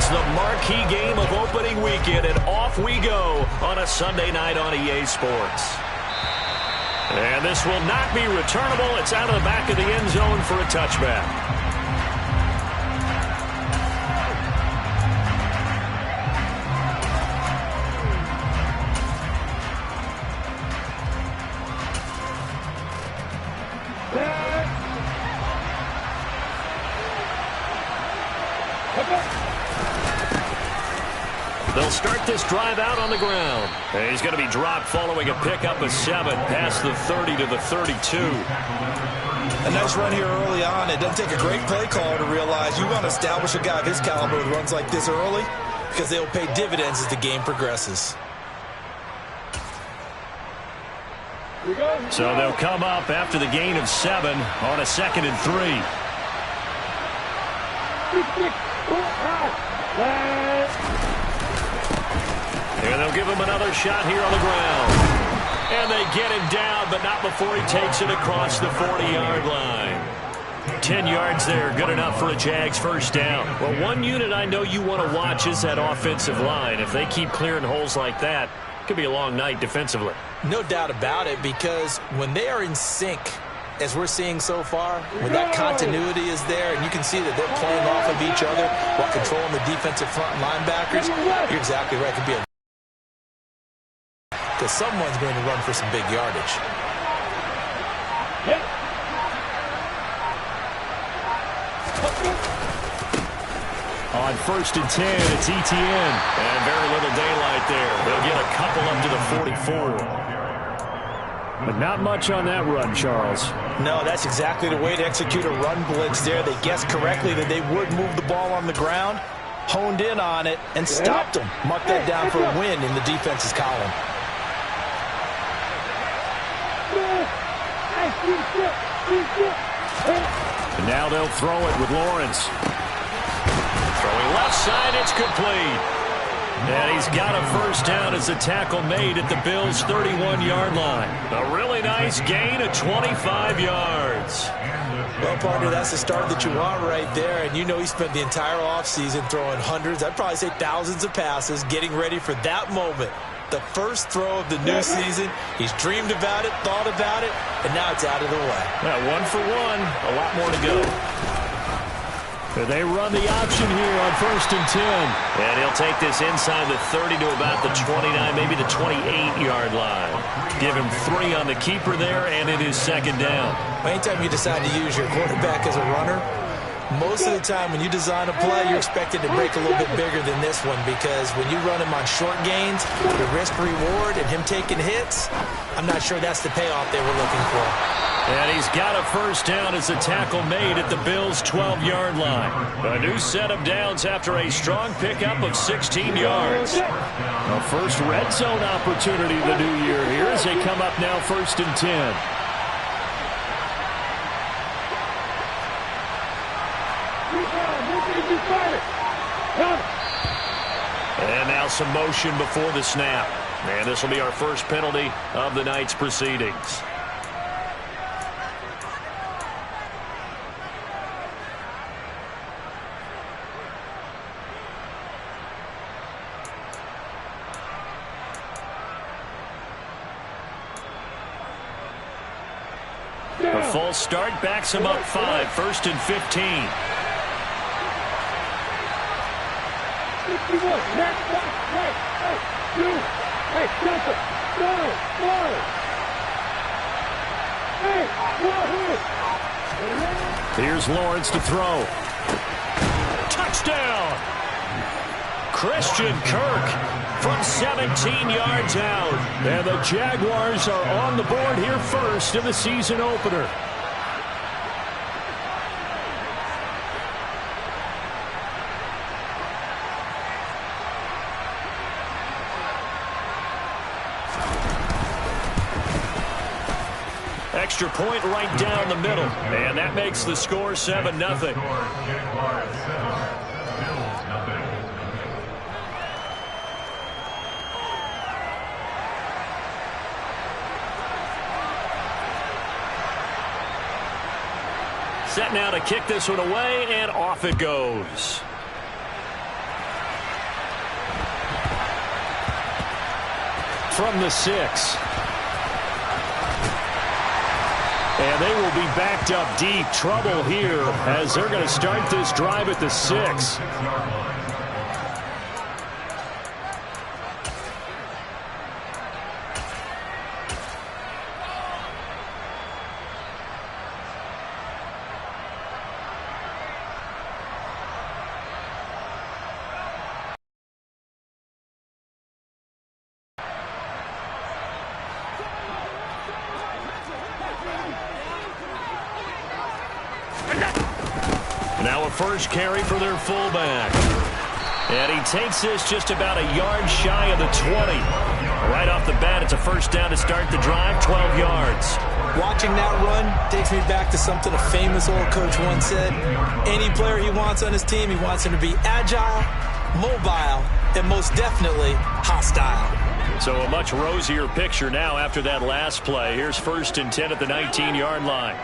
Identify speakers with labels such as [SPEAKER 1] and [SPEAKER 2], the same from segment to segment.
[SPEAKER 1] is the marquee game of opening weekend, and off we go on a Sunday night on EA Sports. And this will not be returnable. It's out of the back of the end zone for a touchback. They'll start this drive out on the ground. And he's going to be dropped following a pickup of 7 past the 30 to the 32.
[SPEAKER 2] A nice run here early on. It doesn't take a great play caller to realize you want to establish a guy of his caliber who runs like this early because they'll pay dividends as the game progresses.
[SPEAKER 1] So they'll come up after the gain of 7 on a 2nd and 3. And they'll give him another shot here on the ground. And they get him down, but not before he takes it across the 40-yard line. 10 yards there, good enough for a Jags first down. Well, one unit I know you want to watch is that offensive line. If they keep clearing holes like that, it could be a long night defensively.
[SPEAKER 2] No doubt about it, because when they are in sync, as we're seeing so far, when that continuity is there, and you can see that they're playing off of each other while controlling the defensive front linebackers, you're exactly right. It could be a because someone's going to run for some big yardage.
[SPEAKER 1] On 1st and 10, it's Etienne. And very little daylight there. They'll get a couple up to the 44. But not much on that run, Charles.
[SPEAKER 2] No, that's exactly the way to execute a run blitz there. They guessed correctly that they would move the ball on the ground, honed in on it, and stopped them. Mark that down for a win in the defense's column.
[SPEAKER 1] And now they'll throw it with Lawrence. Throwing left side, it's complete. And he's got a first down as the tackle made at the Bills' 31-yard line. A really nice gain of 25 yards.
[SPEAKER 2] Well, partner, that's the start that you want right there. And you know he spent the entire offseason throwing hundreds, I'd probably say thousands of passes, getting ready for that moment. The first throw of the new season. He's dreamed about it, thought about it, and now it's out of the way.
[SPEAKER 1] Well, 1 for 1. A lot more to go. They run the option here on 1st and 10. And he'll take this inside the 30 to about the 29, maybe the 28-yard line. Give him 3 on the keeper there, and it is 2nd down.
[SPEAKER 2] Anytime you decide to use your quarterback as a runner, most of the time when you design a play, you're expected to break a little bit bigger than this one, because when you run him on short gains, the risk-reward and him taking hits, I'm not sure that's the payoff they were looking for.
[SPEAKER 1] And he's got a first down as the tackle made at the Bills' 12-yard line. A new set of downs after a strong pickup of 16 yards. A first red zone opportunity the new year here as they come up now 1st and 10. And now some motion before the snap. And this will be our first penalty of the night's proceedings. A false start backs him up 5, 1st and 15. Here's Lawrence to throw. Touchdown! Christian Kirk from 17 yards out. And the Jaguars are on the board here first in the season opener. Extra point right down the middle. And that makes the score 7-0. Set now to kick this one away, and off it goes. from the 6. And they will be backed up deep. Trouble here as they're going to start this drive at the 6. Now a first carry for their fullback. And he takes this just about a yard shy of the 20. Right off the bat, it's a first down to start the drive, 12 yards.
[SPEAKER 2] Watching that run takes me back to something a famous old coach once said. Any player he wants on his team, he wants him to be agile, mobile, and most definitely hostile.
[SPEAKER 1] So a much rosier picture now after that last play. Here's 1st and 10 at the 19-yard line.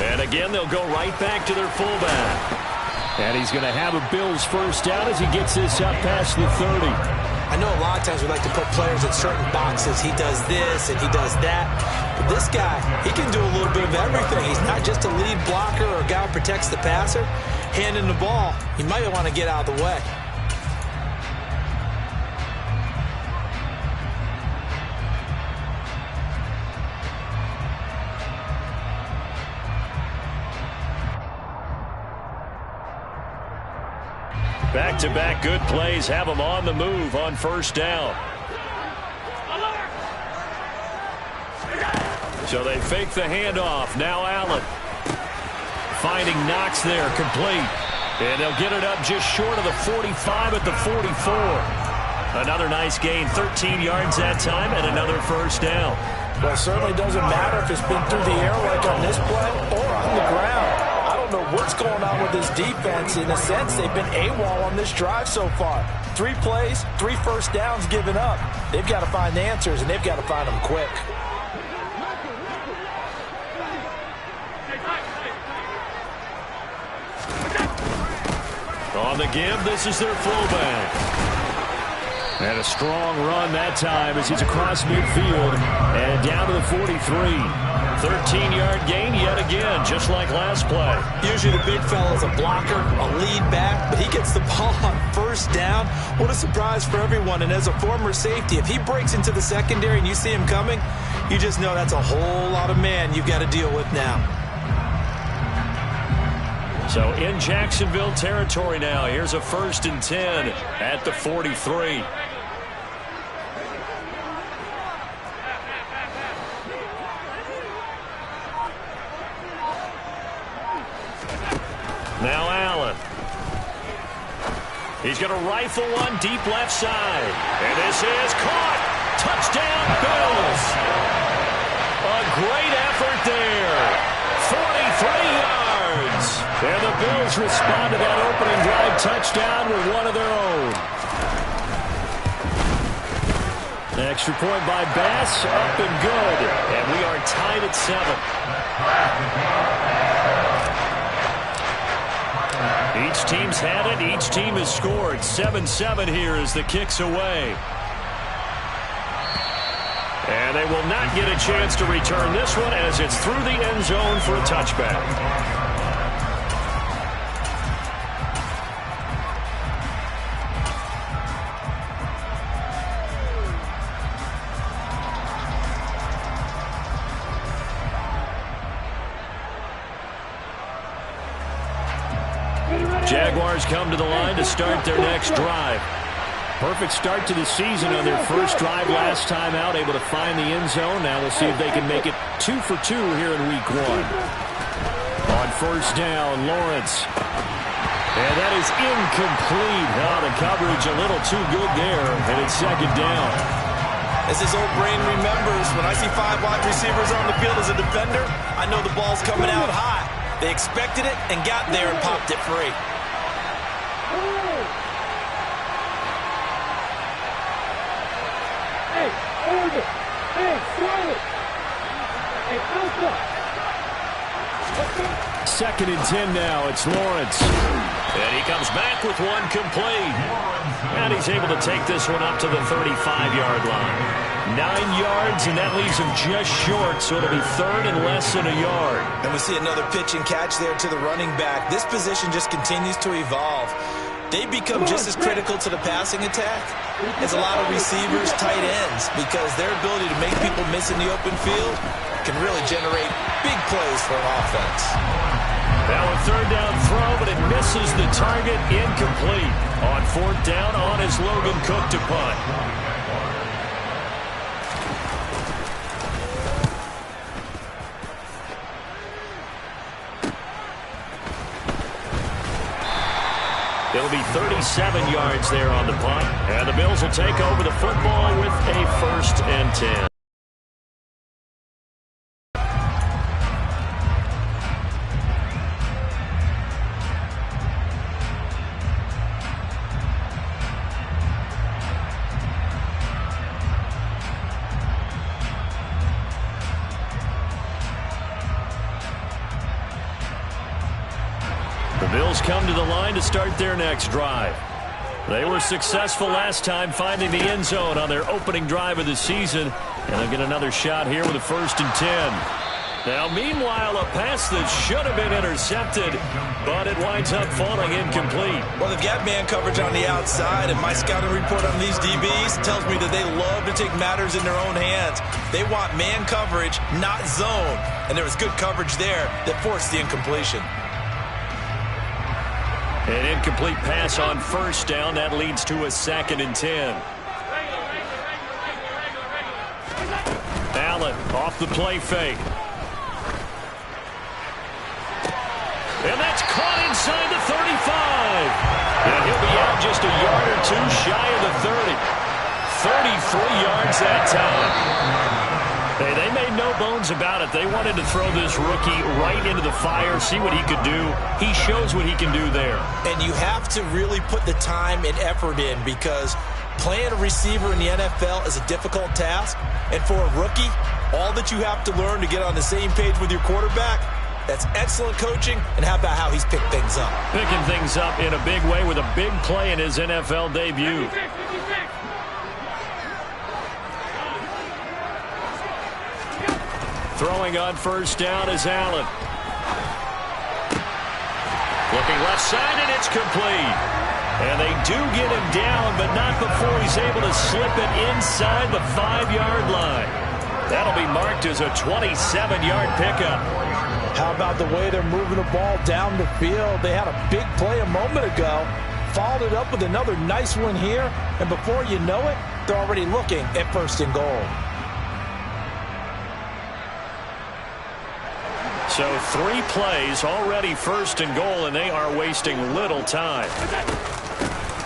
[SPEAKER 1] And again, they'll go right back to their fullback. And he's going to have a Bills first down as he gets this up past the 30.
[SPEAKER 2] I know a lot of times we like to put players in certain boxes. He does this and he does that. But this guy, he can do a little bit of everything. He's not just a lead blocker or a guy who protects the passer. Handing the ball, he might want to get out of the way.
[SPEAKER 1] Back-to-back good plays have them on the move on first down. So they fake the handoff. Now Allen. Finding Knox there, complete. And they'll get it up just short of the 45 at the 44. Another nice gain, 13 yards that time, and another first down.
[SPEAKER 3] Well, it certainly doesn't matter if it's been through the air like on this play or on the ground. I don't know what's going on with this defense. In a sense, they've been AWOL on this drive so far. 3 plays, 3 first downs given up. They've got to find answers, and they've got to find them quick.
[SPEAKER 1] On the give, this is their fullback. And a strong run that time as he's across midfield and down to the 43. 13-yard gain yet again, just like last play.
[SPEAKER 2] Usually the big fella is a blocker, a lead back, but he gets the ball on first down. What a surprise for everyone. And as a former safety, if he breaks into the secondary and you see him coming, you just know that's a whole lot of man you've got to deal with now.
[SPEAKER 1] So in Jacksonville territory now, here's a 1st and 10 at the 43. Now Allen. He's going to rifle one deep left side. And this is caught. Touchdown, Bills. A great effort there. 43 yards. And the Bills respond to that opening drive touchdown with one of their own. An extra point by Bass, up and good. And we are tied at 7. Each team's had it. Each team has scored. 7-7 here as the kick's away. And they will not get a chance to return this one as it's through the end zone for a touchback. Jaguars come to the line to start their next drive. Perfect start to the season on their first drive last time out, able to find the end zone. Now we'll see if they can make it 2 for 2 here in week 1. On first down, Lawrence. And that is incomplete. Oh, the coverage a little too good there, and it's 2nd down.
[SPEAKER 2] As his old brain remembers, when I see 5 wide receivers on the field as a defender, I know the ball's coming out high. They expected it and got there and popped it free.
[SPEAKER 1] 2nd and 10 now. It's Lawrence. And he comes back with one complete. And he's able to take this one up to the 35-yard line. 9 yards, and that leaves him just short, so it'll be 3rd and less than a yard.
[SPEAKER 2] And we see another pitch and catch there to the running back. This position just continues to evolve. They become just as critical to the passing attack as a lot of receivers, tight ends, because their ability to make people miss in the open field can really generate big plays for an offense.
[SPEAKER 1] Now a 3rd down throw, but it misses the target, incomplete. On 4th down, on is Logan Cook to punt. It'll be 37 yards there on the punt. And the Bills will take over the football with a 1st and 10. Bills come to the line to start their next drive. They were successful last time finding the end zone on their opening drive of the season, and they'll get another shot here with a 1st and 10. Now, meanwhile, a pass that should have been intercepted, but it winds up falling incomplete.
[SPEAKER 2] Well, they've got man coverage on the outside, and my scouting report on these DBs tells me that they love to take matters in their own hands. They want man coverage, not zone, and there was good coverage there that forced the incompletion.
[SPEAKER 1] An incomplete pass on 1st down. That leads to a 2nd and 10. Allen off the play fake. And that's caught inside the 35. And he'll be out just a yard or two shy of the 30. 33 yards that time. Hey, they made no bones about it. They wanted to throw this rookie right into the fire, see what he could do. He shows what he can do there.
[SPEAKER 2] And you have to really put the time and effort in, because playing a receiver in the NFL is a difficult task. And for a rookie, all that you have to learn to get on the same page with your quarterback, that's excellent coaching. And how about how he's picked things up?
[SPEAKER 1] Picking things up in a big way with a big play in his NFL debut. Throwing on 1st down is Allen. Looking left side, and it's complete. And they do get him down, but not before he's able to slip it inside the 5-yard line. That'll be marked as a 27-yard pickup.
[SPEAKER 3] How about the way they're moving the ball down the field? They had a big play a moment ago, followed it up with another nice one here, and before you know it, they're already looking at 1st and goal.
[SPEAKER 1] So 3 plays, already 1st and goal, and they are wasting little time.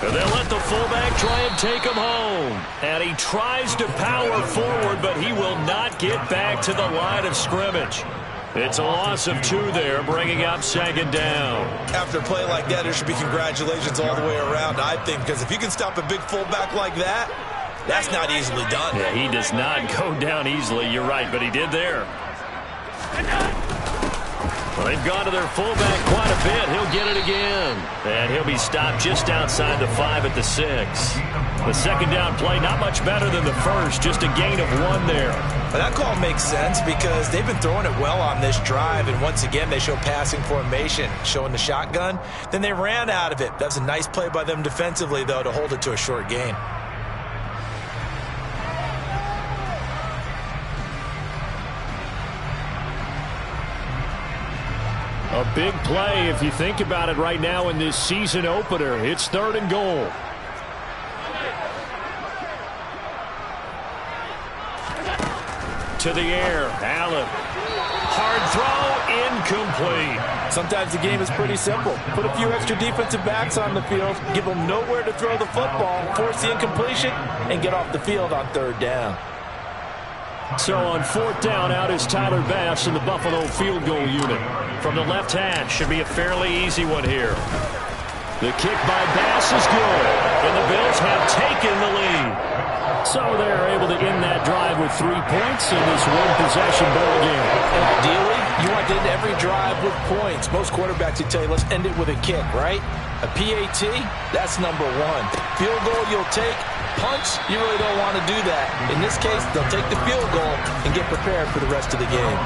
[SPEAKER 1] And they'll let the fullback try and take him home. And he tries to power forward, but he will not get back to the line of scrimmage. It's a loss of 2 there, bringing up 2nd down.
[SPEAKER 2] After a play like that, there should be congratulations all the way around, I think, because if you can stop a big fullback like that, that's not easily done.
[SPEAKER 1] Yeah, he does not go down easily, you're right, but he did there. Well, they've gone to their fullback quite a bit. He'll get it again. And he'll be stopped just outside the 5 at the 6. The 2nd down play, not much better than the 1st, just a gain of 1 there.
[SPEAKER 2] But that call makes sense because they've been throwing it well on this drive, and once again they show passing formation, showing the shotgun. Then they ran out of it. That was a nice play by them defensively, though, to hold it to a short gain.
[SPEAKER 1] A big play if you think about it right now in this season opener. It's 3rd and goal. To the air, Allen. Hard throw, incomplete.
[SPEAKER 3] Sometimes the game is pretty simple. Put a few extra defensive backs on the field, give them nowhere to throw the football, force the incompletion, and get off the field on 3rd down.
[SPEAKER 1] So on 4th down, out is Tyler Bass in the Buffalo field goal unit. From the left hash, should be a fairly easy one here. The kick by Bass is good, and the Bills have taken the lead. So they're able to end that drive with 3 points in this one-possession ball game.
[SPEAKER 3] And ideally, you want to end every drive with points. Most quarterbacks would tell you, let's end it with a kick, right? A PAT, that's number one. Field goal you'll take. Punts, you really don't want to do that. In this case, they'll take the field goal and get prepared for the rest of the game.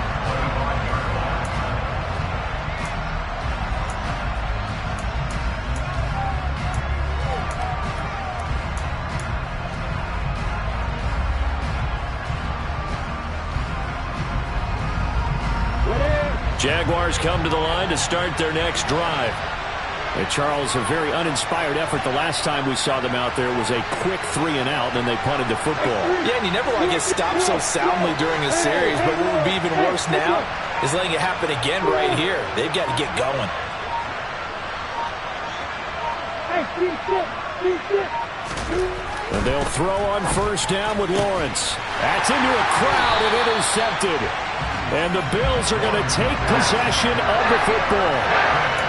[SPEAKER 1] Jaguars come to the line to start their next drive. And Charles, a very uninspired effort the last time we saw them out there was a quick 3-and-out, and they punted the football.
[SPEAKER 3] Yeah, and you never want to get stopped so soundly during a series, but what would be even worse now is letting it happen again right here. They've got to get going.
[SPEAKER 1] And they'll throw on first down with Lawrence. That's into a crowd and intercepted. And the Bills are going to take possession of the football.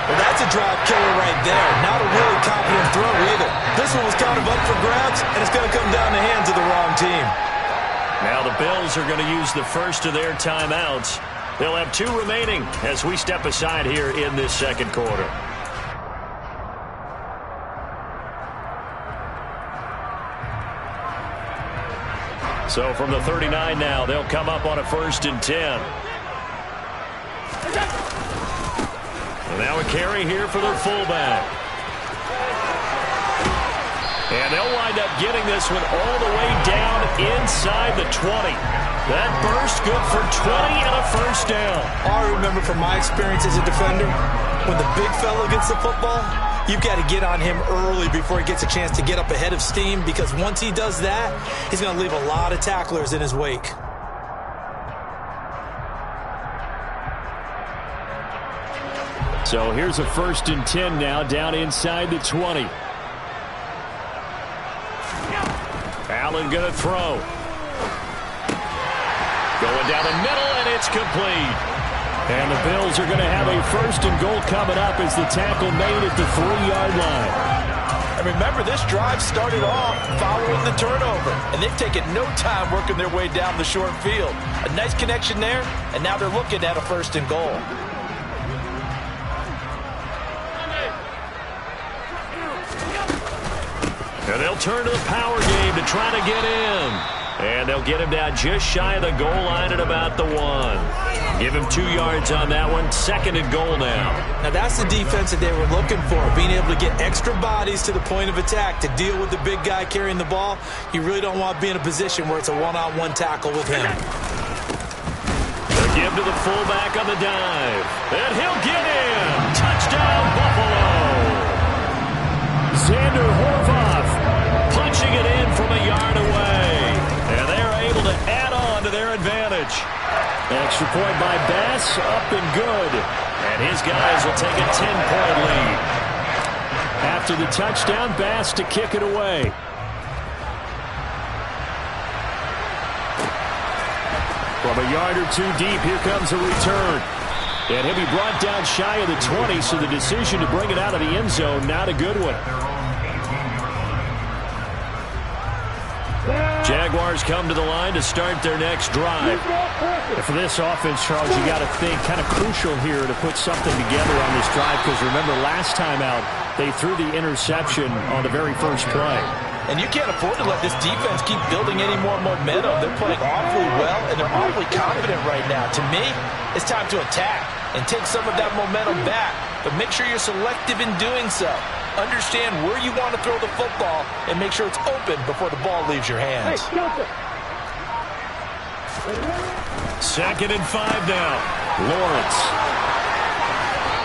[SPEAKER 2] Well, that's a drive killer right there. Not a really confident throw either. This one was kind of up for grabs, and it's going to come down the hands of the wrong team.
[SPEAKER 1] Now the Bills are going to use the first of their timeouts. They'll have 2 remaining as we step aside here in this second quarter. So from the 39 now, they'll come up on a 1st and 10. And now a carry here for their fullback. And they'll wind up getting this one all the way down inside the 20. That burst good for 20 and a first down.
[SPEAKER 2] I remember from my experience as a defender, when the big fella gets the football, you've got to get on him early before he gets a chance to get up ahead of steam, because once he does that, he's going to leave a lot of tacklers in his wake.
[SPEAKER 1] So here's a 1st and 10 now down inside the 20. Allen going to throw. Going down the middle, and it's complete. And the Bills are going to have a 1st and goal coming up as the tackle made at the 3-yard line.
[SPEAKER 3] And remember, this drive started off following the turnover, and they've taken no time working their way down the short field. A nice connection there, and now they're looking at a 1st and goal.
[SPEAKER 1] And they'll turn to the power game to try to get in. And they'll get him down just shy of the goal line at about the 1. Give him 2 yards on that one. 2nd and goal now.
[SPEAKER 2] Now that's the defense that they were looking for, being able to get extra bodies to the point of attack to deal with the big guy carrying the ball. You really don't want to be in a position where it's a one-on-one tackle with him.
[SPEAKER 1] They'll give to the fullback on the dive. And he'll get in. Touchdown, Buffalo. Xander Horvath punching it in from a yard away. And they're able to add on to their advantage. Extra point by Bass, up and good. And his guys will take a 10-point lead. After the touchdown, Bass to kick it away. From a yard or 2 deep, here comes a return. And he'll be brought down shy of the 20, so the decision to bring it out of the end zone, not a good one. Jaguars come to the line to start their next drive.
[SPEAKER 4] And for this offense, Charles, you got to think kind of crucial here to put something together on this drive, because remember last time out, they threw the interception on the very first play.
[SPEAKER 3] And you can't afford to let this defense keep building any more momentum. They're playing awfully well, and they're awfully confident right now. To me, it's time to attack and take some of that momentum back, but make sure you're selective in doing so. Understand where you want to throw the football and make sure it's open before the ball leaves your hands.
[SPEAKER 1] 2nd and 5 now. Lawrence.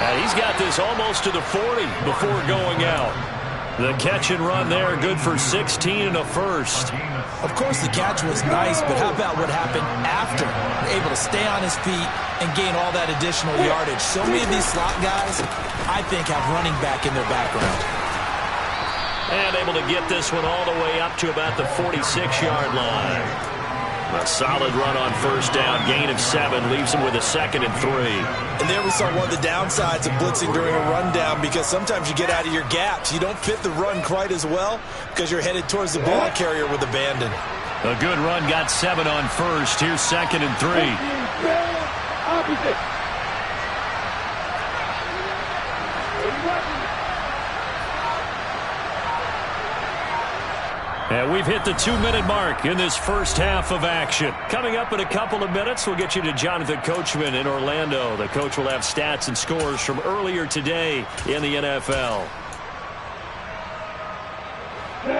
[SPEAKER 1] And he's got this almost to the 40 before going out. The catch and run there, good for 16 and a first.
[SPEAKER 2] Of course, the catch was nice, but how about what happened after? Able to stay on his feet and gain all that additional yardage. So many of these slot guys, I think, have running back in their background.
[SPEAKER 1] And able to get this one all the way up to about the 46-yard line. A solid run on first down. Gain of 7 leaves him with a 2nd and 3.
[SPEAKER 2] And there we saw one of the downsides of blitzing during a rundown, because sometimes you get out of your gaps. You don't fit the run quite as well because you're headed towards the ball carrier with abandon.
[SPEAKER 4] A good run got 7 on first. Here's 2nd and 3. And we've hit the 2-minute mark in this first half of action. Coming up in a couple of minutes, we'll get you to Jonathan Coachman in Orlando. The coach will have stats and scores from earlier today in the NFL.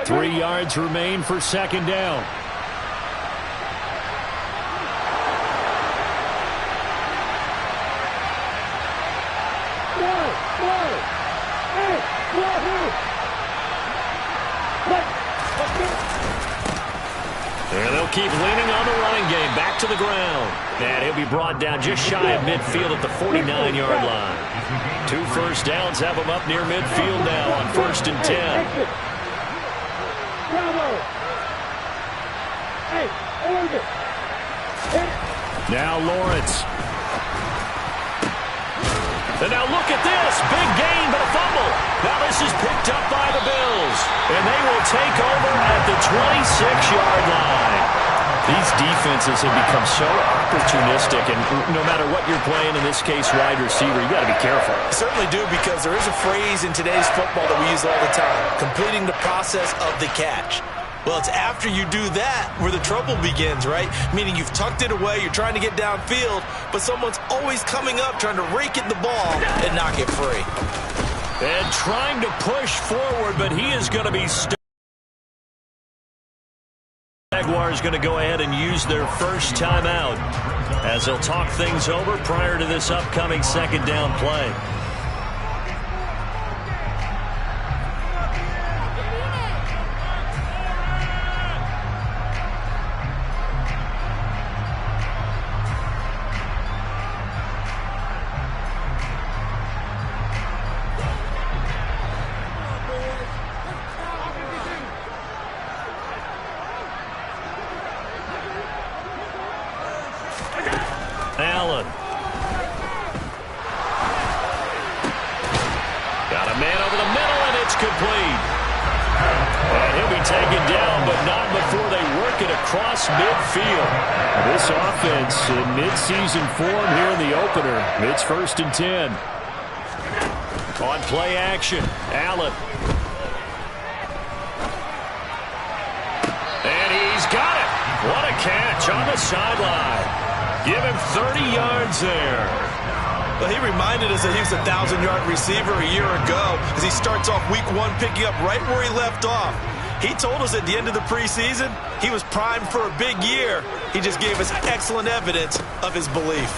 [SPEAKER 4] 3 yards remain for 2nd down.
[SPEAKER 1] And they'll keep leaning on the running game. Back to the ground. And he'll be brought down just shy of midfield at the 49-yard line. 2 first downs have him up near midfield now on 1st and 10.
[SPEAKER 4] Now Lawrence.
[SPEAKER 1] And now look at this. Big gain, but a fumble. Now this is picked up by the Bills. And they will take over at the 26-yard line. These defenses have become so opportunistic, and no matter what you're playing, in this case wide receiver, you got to be careful.
[SPEAKER 2] Certainly do, because there is a phrase in today's football that we use all the time: completing the process of the catch. Well, it's after you do that where the trouble begins, right? Meaning you've tucked it away, you're trying to get downfield, but someone's always coming up trying to rake at the ball and knock it free.
[SPEAKER 1] And trying to push forward, but he is going to be stuck. Jaguars going to go ahead and use their first timeout as they'll talk things over prior to this upcoming 2nd down play. Allen. Got a man over the middle, and it's complete. And he'll be taken down, but not before they work it across midfield.
[SPEAKER 4] This offense in midseason form here in the opener. It's 1st and 10.
[SPEAKER 1] On play action, Allen. And he's got it. What a catch on the sideline. Give him 30 yards there.
[SPEAKER 2] Well, he reminded us that he was a 1,000-yard receiver a year ago as he starts off week 1 picking up right where he left off. He told us at the end of the preseason he was primed for a big year. He just gave us excellent evidence of his belief.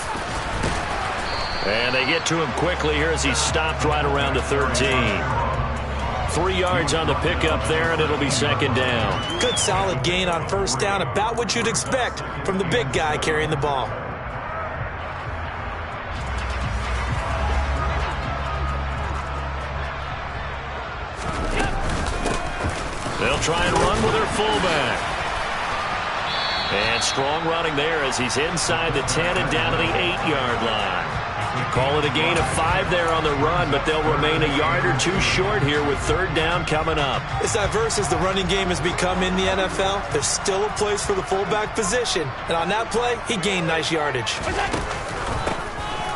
[SPEAKER 1] And they get to him quickly here as he's stopped right around the 13. 3 yards on the pickup there, and it'll be 2nd down.
[SPEAKER 2] Good solid gain on first down, about what you'd expect from the big guy carrying the ball.
[SPEAKER 1] They'll try and run with their fullback. And strong running there as he's inside the 10 and down to the 8-yard line. Call it a gain of 5 there on the run, but they'll remain a yard or 2 short here with 3rd down coming up.
[SPEAKER 2] As diverse as the running game has become in the NFL, there's still a place for the fullback position. And on that play, he gained nice yardage.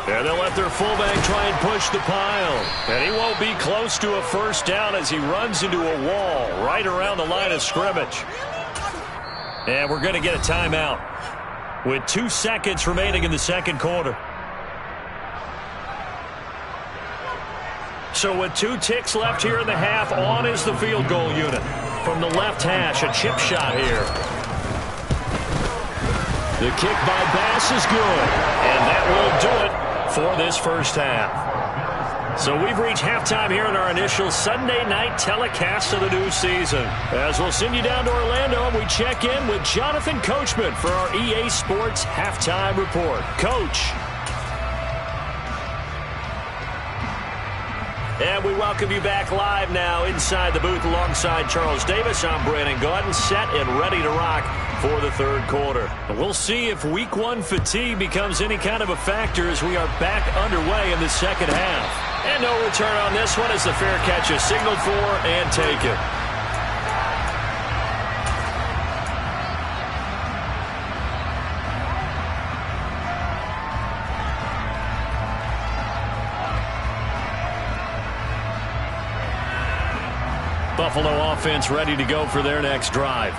[SPEAKER 1] And they'll let their fullback try and push the pile. And he won't be close to a first down as he runs into a wall right around the line of scrimmage. And we're going to get a timeout with 2 seconds remaining in the 2nd quarter. So with 2 ticks left here in the half, on is the field goal unit. From the left hash, a chip shot here. The kick by Bass is good. And that will do it for this first half. So we've reached halftime here in our initial Sunday night telecast of the new season. As we'll send you down to Orlando and we check in with Jonathan Coachman for our EA Sports Halftime Report. Coach. And we welcome you back live now inside the booth alongside Charles Davis. I'm Brandon Gaudin, set and ready to rock
[SPEAKER 4] for the third quarter. We'll see if week one fatigue becomes any kind of a factor as we are back underway in the second half. And no return on this one as the fair catch is signaled for and taken. Buffalo offense ready to go for their next drive.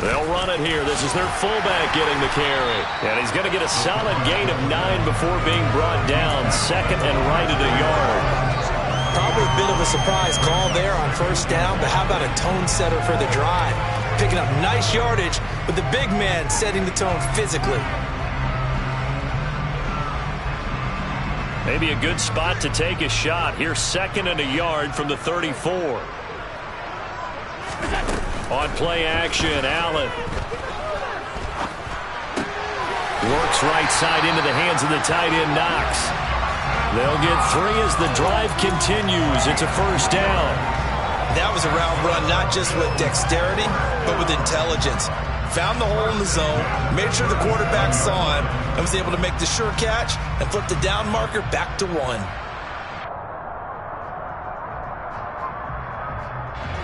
[SPEAKER 4] They'll run it here. This is their fullback getting the carry. And he's going to get a solid gain of 9 before being brought down. Second and right at a yard.
[SPEAKER 2] Probably a bit of a surprise call there on first down, but how about a tone setter for the drive? Picking up nice yardage with the big man setting the tone physically.
[SPEAKER 4] Maybe a good spot to take a shot. Here's second and a yard from the 34. On play action, Allen. Works right side into the hands of the tight end, Knox. They'll get 3 as the drive continues. It's a first down.
[SPEAKER 2] That was a route run, not just with dexterity, but with intelligence. Found the hole in the zone, made sure the quarterback saw him, and was able to make the sure catch and flip the down marker back to 1.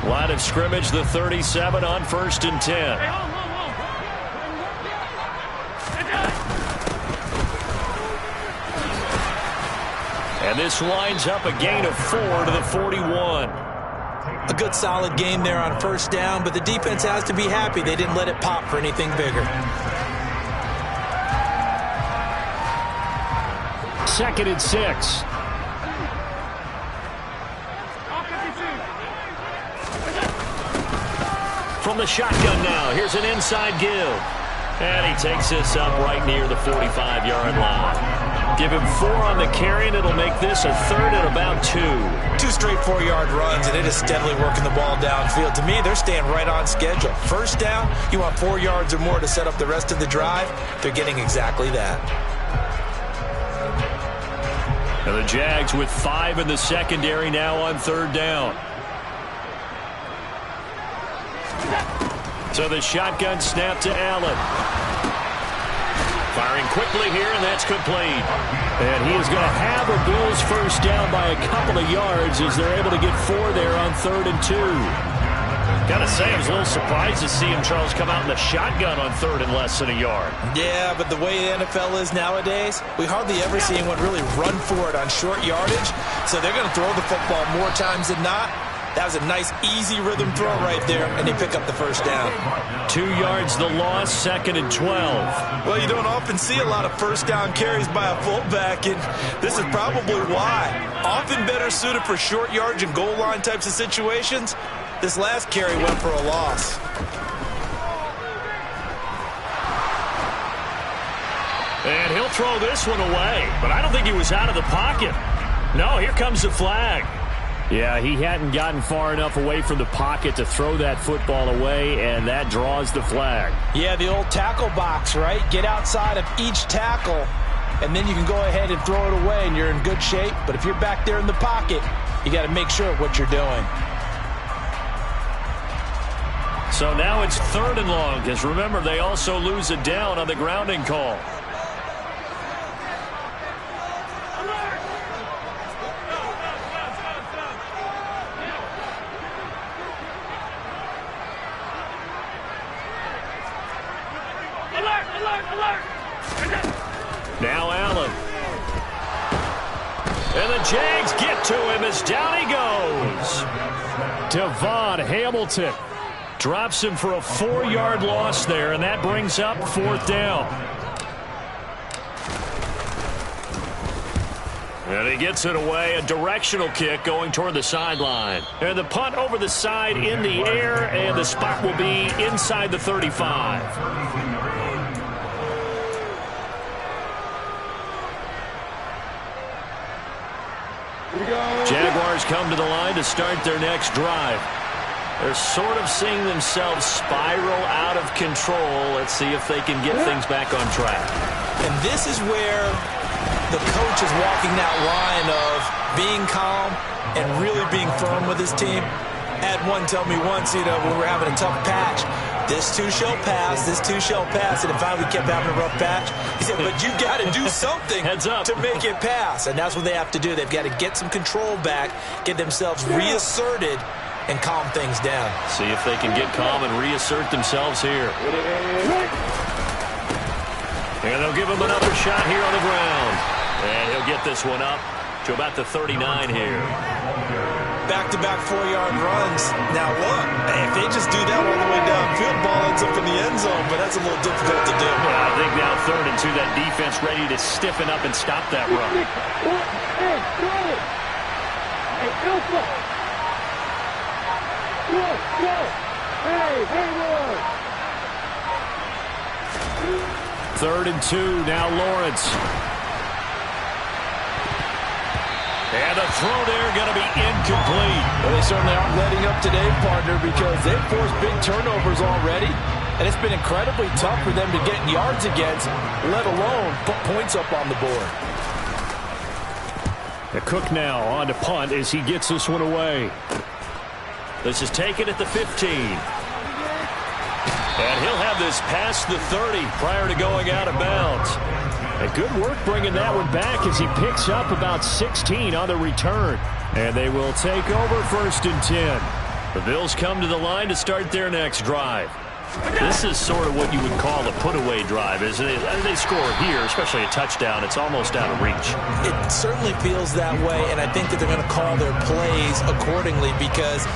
[SPEAKER 4] Line of scrimmage, the 37 on first and 10. And this lines up a gain of 4 to the 41.
[SPEAKER 2] A good solid game there on first down, but the defense has to be happy they didn't let it pop for anything bigger.
[SPEAKER 4] Second and 6. From the shotgun now, here's an inside give. And he takes this up right near the 45-yard line. Give him 4 on the carry, and it'll make this a third and about 2.
[SPEAKER 2] 2 straight 4-yard runs, and it is steadily working the ball downfield. To me, they're staying right on schedule. First down, you want 4 yards or more to set up the rest of the drive. They're getting exactly that.
[SPEAKER 4] And the Jags with 5 in the secondary now on third down. So the shotgun snap to Allen. Firing quickly here, and that's complete. And he is going to have a Bills first down by a couple of yards as they're able to get 4 there on third and 2. Gotta say, I was a little surprised to see him, Charles, come out in the shotgun on third and less than a yard.
[SPEAKER 2] Yeah, but the way the NFL is nowadays, we hardly ever see anyone really run for it on short yardage. So they're going to throw the football more times than not. That was a nice, easy rhythm throw right there, and they pick up the first down.
[SPEAKER 4] 2 yards the loss, second and 12.
[SPEAKER 2] Well, you don't often see a lot of first down carries by a fullback, and this is probably why. Often better suited for short yardage and goal line types of situations. This last carry went for a loss.
[SPEAKER 4] And he'll throw this one away, but I don't think he was out of the pocket. No, here comes the flag. Yeah, he hadn't gotten far enough away from the pocket to throw that football away, and that draws the flag.
[SPEAKER 3] Yeah, the old tackle box, right? Get outside of each tackle, and then you can go ahead and throw it away, and you're in good shape. But if you're back there in the pocket, you got to make sure of what you're doing.
[SPEAKER 4] So now it's third and long, because remember, they also lose a down on the grounding call. Now Allen. And the Jags get to him as down he goes. Devon Hamilton drops him for a 4-yard loss there, and that brings up fourth down. And he gets it away, a directional kick going toward the sideline. And the punt over the side in the air, and the spot will be inside the 35. Jaguars come to the line to start their next drive. They're sort of seeing themselves spiral out of control. Let's see if they can get things back on track.
[SPEAKER 2] And this is where the coach is walking that line of being calm and really being firm with his team. Had one tell me once, when we're having a tough patch, this too shall pass, this too shall pass, and then finally we kept having a rough patch. He said, but you got to do something
[SPEAKER 4] Heads up.
[SPEAKER 2] to make it pass, and that's what they have to do. They've got to get some control back, get themselves reasserted, and calm things down.
[SPEAKER 4] See if they can get calm and reassert themselves here. And they'll give him another shot here on the ground. And he'll get this one up to about the 39 here.
[SPEAKER 2] Back-to-back 4-yard runs. Now look, if they just do that all the way downfield, ball ends up in the end zone, but that's a little difficult to do.
[SPEAKER 4] Yeah, I think now 3rd and 2, that defense ready to stiffen up and stop that run. Third and 2, now Lawrence. And the throw there going to be incomplete.
[SPEAKER 3] Well, they certainly aren't letting up today, partner, because they've forced big turnovers already, and it's been incredibly tough for them to get yards against, let alone put points up on the board.
[SPEAKER 4] Cook now on to punt as he gets this one away. This is taken at the 15. And he'll have this past the 30 prior to going out of bounds. And good work bringing that one back as he picks up about 16 on the return. And they will take over 1st and 10. The Bills come to the line to start their next drive. This is sort of what you would call a put-away drive, isn't it? They score here, especially a touchdown. It's almost out of reach.
[SPEAKER 2] It certainly feels that way, and I think that they're going to call their plays accordingly, because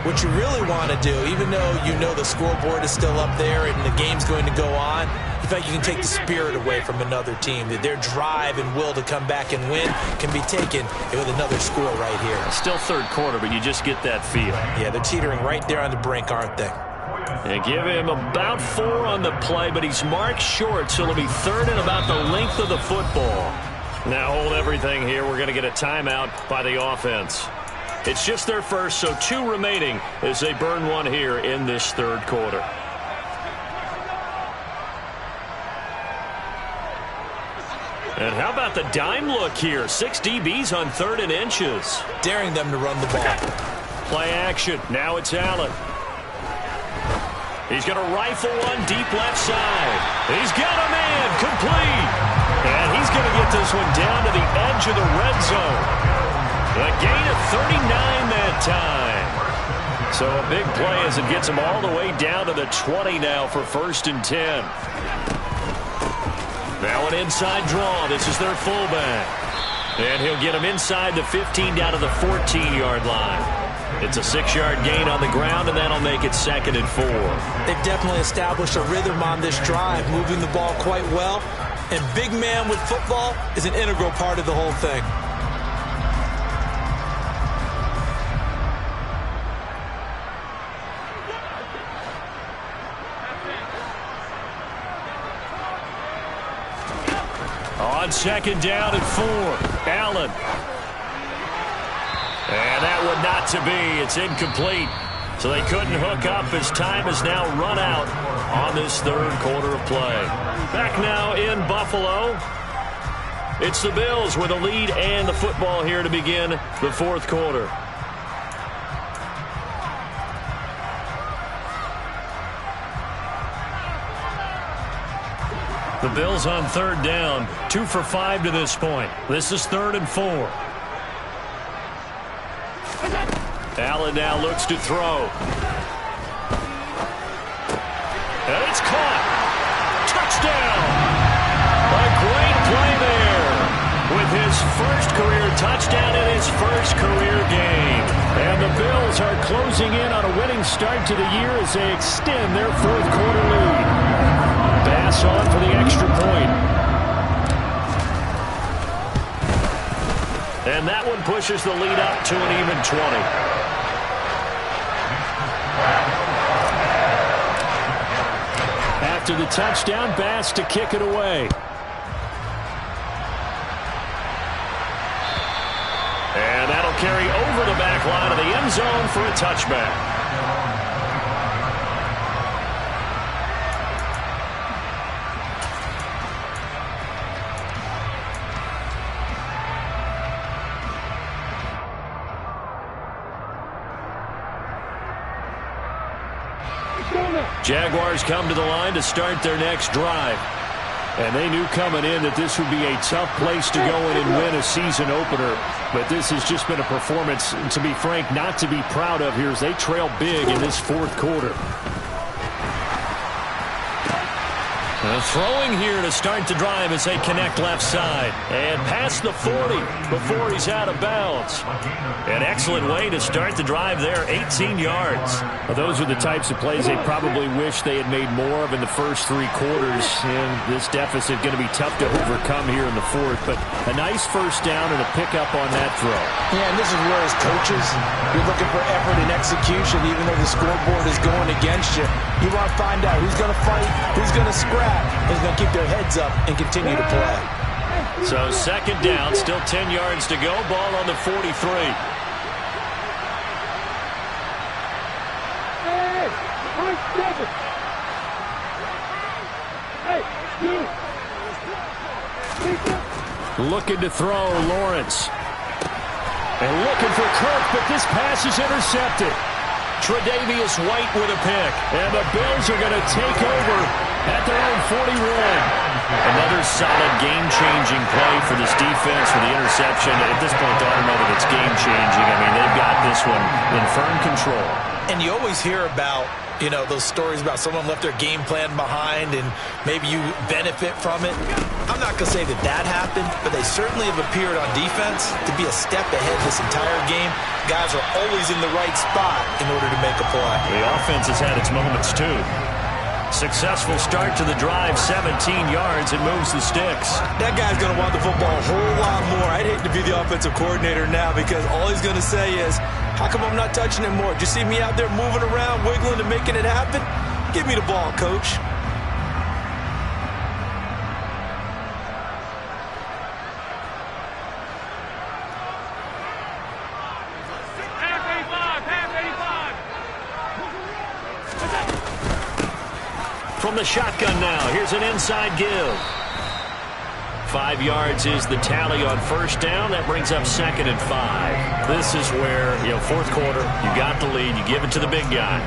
[SPEAKER 2] what you really want to do, even though you know the scoreboard is still up there and the game's going to go on, in fact, you can take the spirit away from another team. That their drive and will to come back and win can be taken with another score right here.
[SPEAKER 4] Still 3rd quarter, but you just get that feel.
[SPEAKER 2] Yeah, they're teetering right there on the brink, aren't they?
[SPEAKER 4] They give him about 4 on the play, but he's marked short, so it'll be 3rd and about the length of the football. Now hold everything here. We're going to get a timeout by the offense. It's just their first, so 2 remaining as they burn one here in this 3rd quarter. And how about the dime look here? 6 DBs on 3rd and inches.
[SPEAKER 2] Daring them to run the ball.
[SPEAKER 4] Play action. Now it's Allen. He's going to rifle one deep left side. He's got a man complete. And he's going to get this one down to the edge of the red zone. A gain of 39 that time. So a big play as it gets him all the way down to the 20 now for 1st and 10. Now an inside draw. This is their fullback. And he'll get him inside the 15 down to the 14-yard line. It's a 6-yard gain on the ground, and that'll make it 2nd and 4.
[SPEAKER 2] They've definitely established a rhythm on this drive, moving the ball quite well. And big man with football is an integral part of the whole thing.
[SPEAKER 4] On 2nd down and 4, Allen. And that one not to be. It's incomplete. So they couldn't hook up as time has now run out on this 3rd quarter of play. Back now in Buffalo. It's the Bills with a lead and the football here to begin the 4th quarter. The Bills on 3rd down, 2 for 5 to this point. This is 3rd and 4. Allen now looks to throw. And it's caught. Touchdown. A great play there. With his first career touchdown in his first career game. And the Bills are closing in on a winning start to the year as they extend their 4th quarter lead. Bass on for the extra point. And that one pushes the lead up to an even 20. After the touchdown, Bass to kick it away. And that'll carry over the back line of the end zone for a touchback. Jaguars come to the line to start their next drive. And they knew coming in that this would be a tough place to go in and win a season opener. But this has just been a performance, to be frank, not to be proud of here as they trail big in this fourth quarter. Throwing here to start the drive as they connect left side. And past the 40 before he's out of bounds. An excellent way to start the drive there, 18 yards. Well, those are the types of plays they probably wish they had made more of in the first three quarters. And this deficit going to be tough to overcome here in the fourth. But a nice first down and a pickup on that throw.
[SPEAKER 3] Yeah, and this is where as coaches, you're looking for effort and execution, even though the scoreboard is going against you. You want to find out who's going to fight, who's going to scrap, who's going to keep their heads up and continue to play.
[SPEAKER 4] So second down, still 10 yards to go. Ball on the 43. Looking to throw, Lawrence. And looking for Kirk, but this pass is intercepted. Tre'Davious White with a pick. And the Bills are going to take over at their own 41. Another solid game-changing play for this defense for the interception. At this point, I don't know that it's game-changing. I mean, they've got this one in firm control.
[SPEAKER 2] And you always hear about, you know, those stories about someone left their game plan behind and maybe you benefit from it. I'm not going to say that that happened, but they certainly have appeared on defense to be a step ahead this entire game. Guys are always in the right spot in order to make a play.
[SPEAKER 4] The offense has had its moments, too. Successful start to the drive, 17 yards, and moves the sticks.
[SPEAKER 2] That guy's going to want the football a whole lot more. I'd hate to be the offensive coordinator now because all he's going to say is, how come I'm not touching it more? Did you see me out there moving around, wiggling, and making it happen? Give me the ball, coach.
[SPEAKER 4] From the shotgun now, here's an inside give. 5 yards is the tally on first down. That brings up 2nd and 5. This is where, fourth quarter, you got the lead, you give it to the big guy.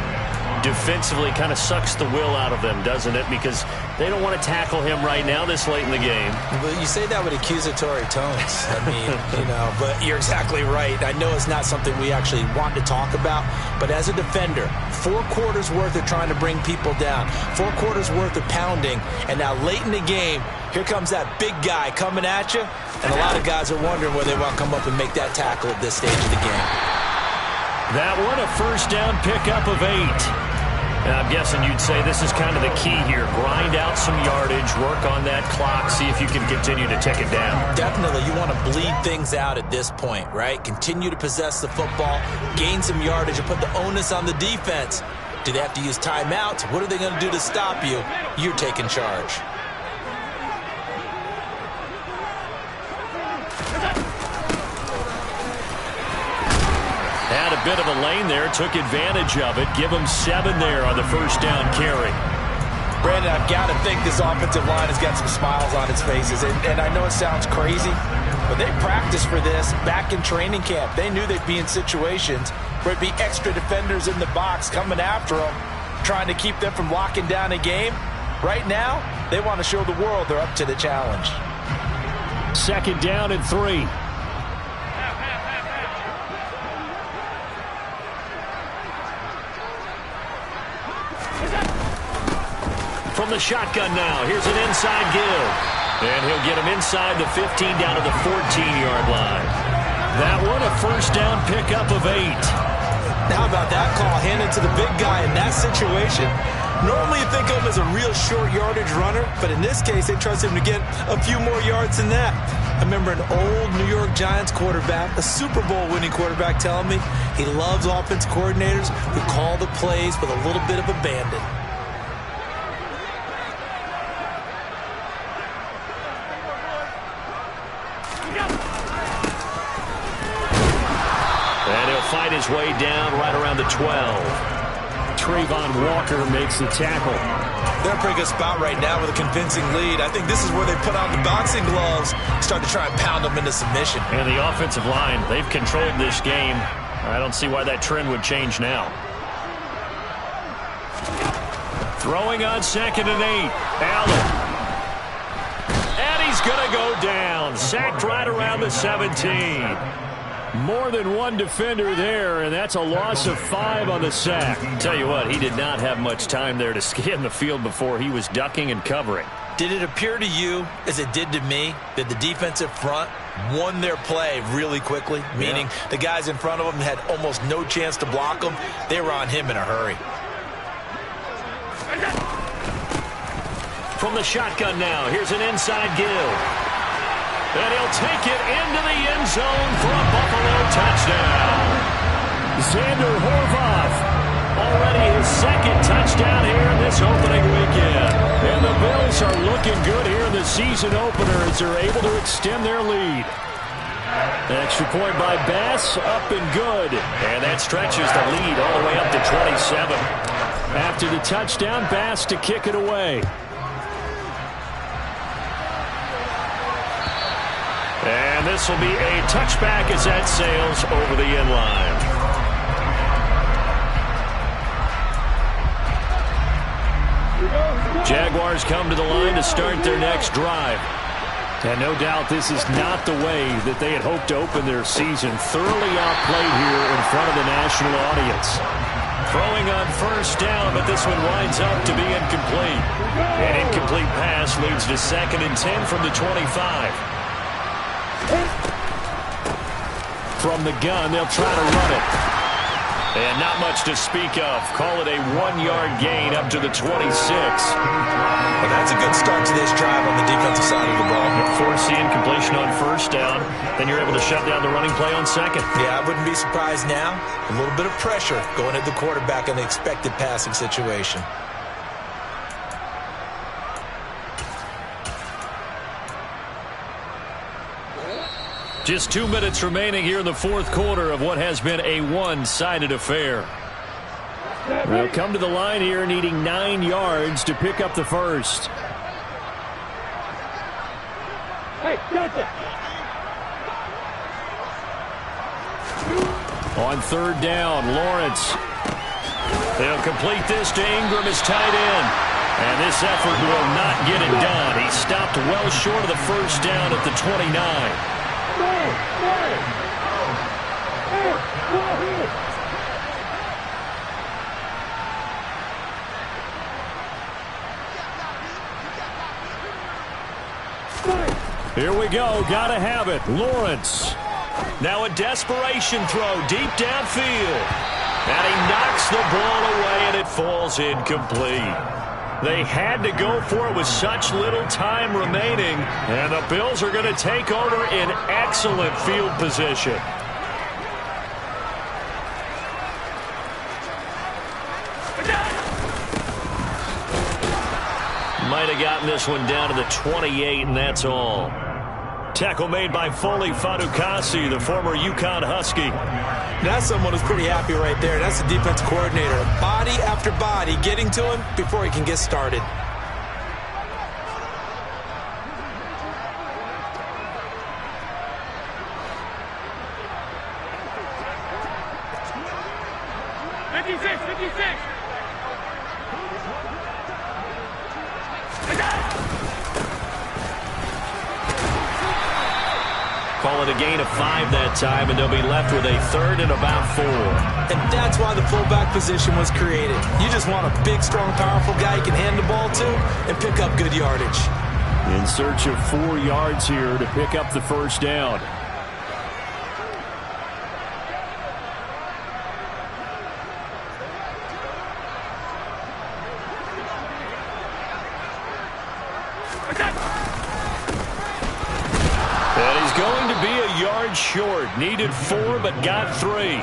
[SPEAKER 4] Defensively kind of sucks the will out of them, doesn't it? Because they don't want to tackle him right now this late in the game.
[SPEAKER 2] Well, you say that with accusatory tones. I mean, but you're exactly right. I know it's not something we actually want to talk about, but as a defender, 4 quarters worth of trying to bring people down, 4 quarters worth of pounding, and now late in the game, here comes that big guy coming at you, and a lot of guys are wondering whether they want to come up and make that tackle at this stage of the game.
[SPEAKER 4] That one, a first down pickup of 8. And I'm guessing you'd say this is kind of the key here. Grind out some yardage, work on that clock, see if you can continue to take it down.
[SPEAKER 2] Definitely. You want to bleed things out at this point, right? Continue to possess the football, gain some yardage, and put the onus on the defense. Do they have to use timeouts? What are they going to do to stop you? You're taking charge.
[SPEAKER 4] Had a bit of a lane there, took advantage of it. Give them 7 there on the first down carry.
[SPEAKER 3] Brandon, I've got to think this offensive line has got some smiles on its faces. And I know it sounds crazy, but they practiced for this back in training camp. They knew they'd be in situations where it'd be extra defenders in the box coming after them, trying to keep them from locking down a game. Right now, they want to show the world they're up to the challenge.
[SPEAKER 4] 2nd down and 3. From the shotgun now, here's an inside give. And he'll get him inside the 15 down to the 14-yard line. That one, a first down pickup of 8.
[SPEAKER 2] How about that call handed to the big guy in that situation? Normally you think of him as a real short yardage runner, but in this case they trust him to get a few more yards than that. I remember an old New York Giants quarterback, a Super Bowl winning quarterback, telling me he loves offense coordinators who call the plays with a little bit of abandon.
[SPEAKER 4] Fight his way down right around the 12. Trayvon Walker makes the tackle.
[SPEAKER 2] They're in a pretty good spot right now with a convincing lead. I think this is where they put on the boxing gloves, start to try and pound them into submission.
[SPEAKER 4] And the offensive line, they've controlled this game. I don't see why that trend would change now. Throwing on 2nd and 8. Allen. And he's going to go down. Sacked right around the 17. More than one defender there, and that's a loss of 5 on the sack. Tell you what, he did not have much time there to scan the field before he was ducking and covering.
[SPEAKER 2] Did it appear to you, as it did to me, that the defensive front won their play really quickly? Meaning the guys in front of them had almost no chance to block him. They were on him in a hurry.
[SPEAKER 4] From the shotgun now, here's an inside Gill. And he'll take it into the end zone for a Buffalo touchdown. Xander Horvath, already his 2nd touchdown here in this opening weekend. And the Bills are looking good here in the season opener as they're able to extend their lead. Extra point by Bass, up and good. And that stretches the lead all the way up to 27. After the touchdown, Bass to kick it away. And this will be a touchback as that sails over the end line. Jaguars come to the line to start their next drive. And no doubt this is not the way that they had hoped to open their season. Thoroughly outplayed here in front of the national audience. Throwing on 1st down, but this one winds up to be incomplete. An incomplete pass leads to 2nd and 10 from the 25. From the gun, they'll try to run it. And not much to speak of. Call it a 1-yard gain up to the 26.
[SPEAKER 2] Well, that's a good start to this drive on the defensive side of the ball.
[SPEAKER 4] Force the incompletion on 1st down. Then you're able to shut down the running play on 2nd.
[SPEAKER 2] Yeah, I wouldn't be surprised now. A little bit of pressure going at the quarterback in the expected passing situation.
[SPEAKER 4] Just 2 minutes remaining here in the 4th quarter of what has been a one-sided affair. They'll come to the line here needing 9 yards to pick up the first.
[SPEAKER 5] Hey, gotcha.
[SPEAKER 4] On 3rd down, Lawrence. They'll complete this to Ingram as tight end. And this effort will not get it done. He stopped well short of the 1st down at the 29. Here we go. Gotta have it. Lawrence. Now a desperation throw deep downfield. And he knocks the ball away, and it falls incomplete. They had to go for it with such little time remaining, and the Bills are going to take over in excellent field position. Might have gotten this one down to the 28, and that's all. Tackle made by Foley Fatukasi, the former UConn Husky.
[SPEAKER 2] That's someone who's pretty happy right there. That's the defense coordinator. Body after body getting to him before he can get started.
[SPEAKER 4] Call it a gain of 5 that time, and they'll be left with a 3rd and about 4.
[SPEAKER 2] And that's why the fullback position was created. You just want a big, strong, powerful guy you can hand the ball to and pick up good yardage.
[SPEAKER 4] In search of 4 yards here to pick up the 1st down. And he's going to be a yard short. Needed 4, but got 3.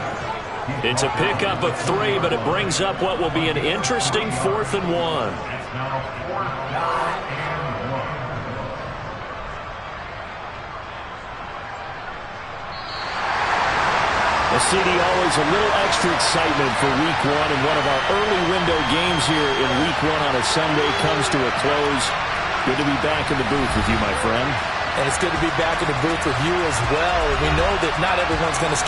[SPEAKER 4] It's a pickup of 3, but it brings up what will be an interesting 4th and 1. CD, always a little extra excitement for Week 1, and one of our early window games here in Week 1 on a Sunday comes to a close. Good to be back in the booth with you, my friend.
[SPEAKER 2] And it's good to be back in the booth with you as well. We know that not everyone's going to